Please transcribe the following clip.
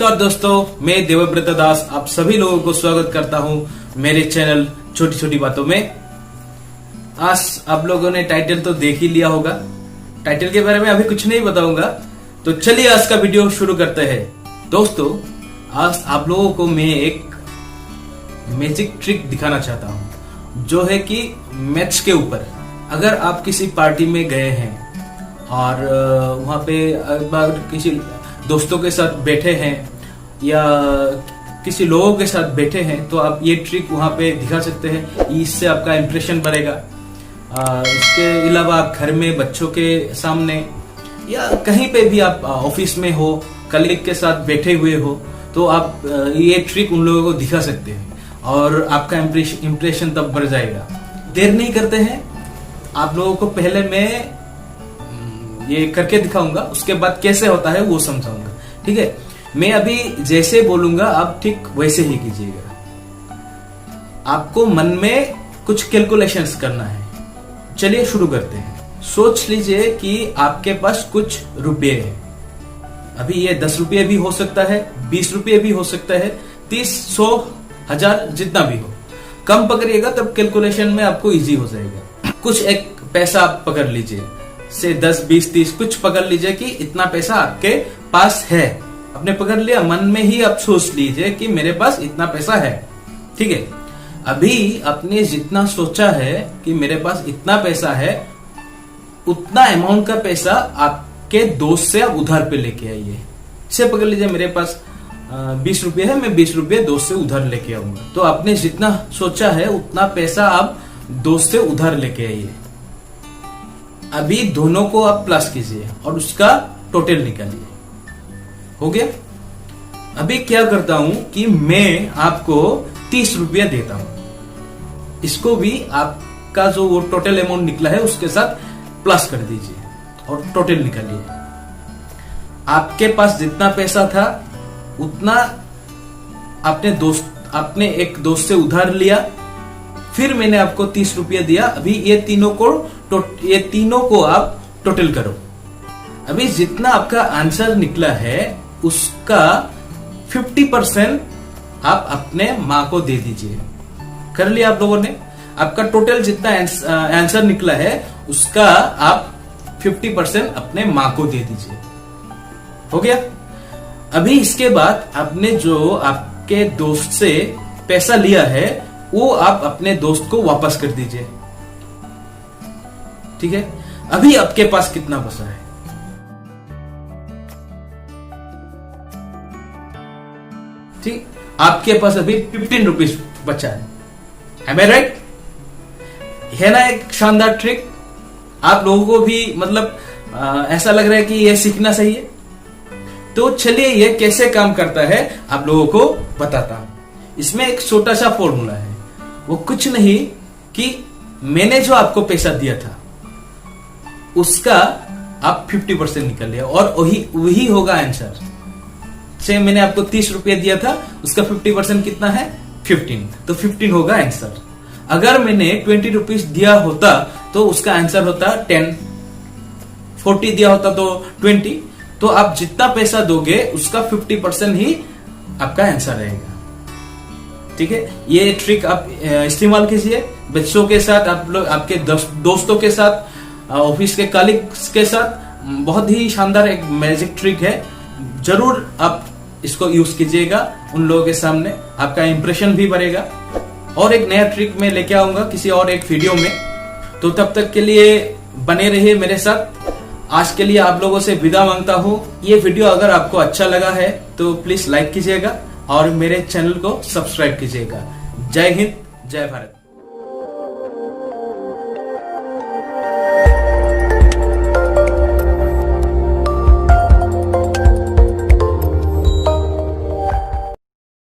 नमस्कार दोस्तों, मैं देवव्रत दास आप सभी लोगों को स्वागत करता हूं मेरे चैनल छोटी छोटी बातों में। आज आप लोगों ने टाइटल तो देख ही लिया होगा। टाइटल के बारे में अभी कुछ नहीं बताऊंगा, तो चलिए आज का वीडियो शुरू करते हैं। दोस्तों, आज आप लोगों को मैं एक मैजिक ट्रिक दिखाना चाहता हूं, जो है कि मैथ्स के ऊपर। अगर आप किसी पार्टी में गए हैं और वहां पे एक बार किसी दोस्तों के साथ बैठे हैं या किसी लोगों के साथ बैठे हैं, तो आप ये ट्रिक वहां पे दिखा सकते हैं। इससे आपका इंप्रेशन बढ़ेगा। इसके अलावा आप घर में बच्चों के सामने या कहीं पे भी आप ऑफिस में हो, कलीग के साथ बैठे हुए हो, तो आप ये ट्रिक उन लोगों को दिखा सकते हैं और आपका इंप्रेशन तब बढ़ जाएगा। देर नहीं करते हैं, आप लोगों को पहले मैं ये करके दिखाऊंगा, उसके बाद कैसे होता है वो समझाऊंगा। ठीक है, मैं अभी जैसे बोलूंगा आप ठीक वैसे ही कीजिएगा। आपको मन में कुछ कैलकुलेशंस करना है। चलिए शुरू करते हैं। सोच लीजिए कि आपके पास कुछ रुपये है। अभी ये 10 रुपये भी हो सकता है, 20 रुपये भी हो सकता है, 30, 100, 1000 जितना भी हो। कम पकड़िएगा तब कैलकुलेशन में आपको इजी हो जाएगा। कुछ एक पैसा आप पकड़ लीजिए, से 10, 20, 30 कुछ पकड़ लीजिए कि इतना पैसा आपके पास है। आपने पकड़ लिया, मन में ही आप सोच लीजिए कि मेरे पास इतना पैसा है। ठीक है, अभी आपने जितना सोचा है कि मेरे पास इतना पैसा है, उतना अमाउंट का पैसा आपके दोस्त से आप उधार पे लेके आइए। से पकड़ लीजिए मेरे पास 20 रुपये है, मैं 20 रुपये दोस्त से उधार लेके आऊंगा। तो आपने जितना सोचा है उतना पैसा आप दोस्त से उधार लेके आइए। अभी दोनों को आप प्लस कीजिए और उसका टोटल निकालिए। हो गया। अभी क्या करता हूं कि मैं आपको 30 रुपया देता हूं। इसको भी आपका जो वो टोटल अमाउंट निकला है उसके साथ प्लस कर दीजिए और टोटल निकालिए। आपके पास जितना पैसा था उतना आपने एक दोस्त से उधार लिया, फिर मैंने आपको 30 रुपया दिया। अभी ये तीनों को आप टोटल करो। अभी जितना आपका आंसर निकला है उसका 50% आप अपने माँ को दे दीजिए। कर लिया आप लोगों ने। आपका टोटल जितना आंसर निकला है उसका आप 50% अपने माँ को दे दीजिए। हो गया। अभी इसके बाद आपने जो आपके दोस्त से पैसा लिया है वो आप अपने दोस्त को वापस कर दीजिए। ठीक है, अभी आपके पास कितना बचा है? ठीक, आपके पास अभी 15 रुपीज बचा है। Am I right? है ना एक शानदार ट्रिक। आप लोगों को भी मतलब ऐसा लग रहा है कि ये सीखना सही है। तो चलिए ये कैसे काम करता है आप लोगों को बताता हूं। इसमें एक छोटा सा फॉर्मूला है। वो कुछ नहीं कि मैंने जो आपको पैसा दिया था उसका आप 50% निकाल लिया और वही होगा आंसर। से मैंने आपको 30 रुपये दिया था, उसका 50% कितना है? 15। तो 15 होगा आंसर। अगर मैंने 20 रुपीज दिया होता तो उसका आंसर होता 10। 40 दिया होता तो 20। तो आप जितना पैसा दोगे उसका 50% ही आपका आंसर रहेगा। ठीक है, ये ट्रिक आप इस्तेमाल कीजिए बच्चों के साथ, आप लोग आपके दोस्तों के साथ, ऑफिस के कलीग्स के साथ। बहुत ही शानदार एक मैजिक ट्रिक है। जरूर आप इसको यूज कीजिएगा उन लोगों के सामने, आपका इंप्रेशन भी बढ़ेगा। और एक नया ट्रिक मैं लेके आऊंगा किसी और एक वीडियो में। तो तब तक के लिए बने रहिए मेरे साथ। आज के लिए आप लोगों से विदा मांगता हूं। ये वीडियो अगर आपको अच्छा लगा है तो प्लीज लाइक कीजिएगा और मेरे चैनल को सब्सक्राइब कीजिएगा। जय हिंद, जय भारत।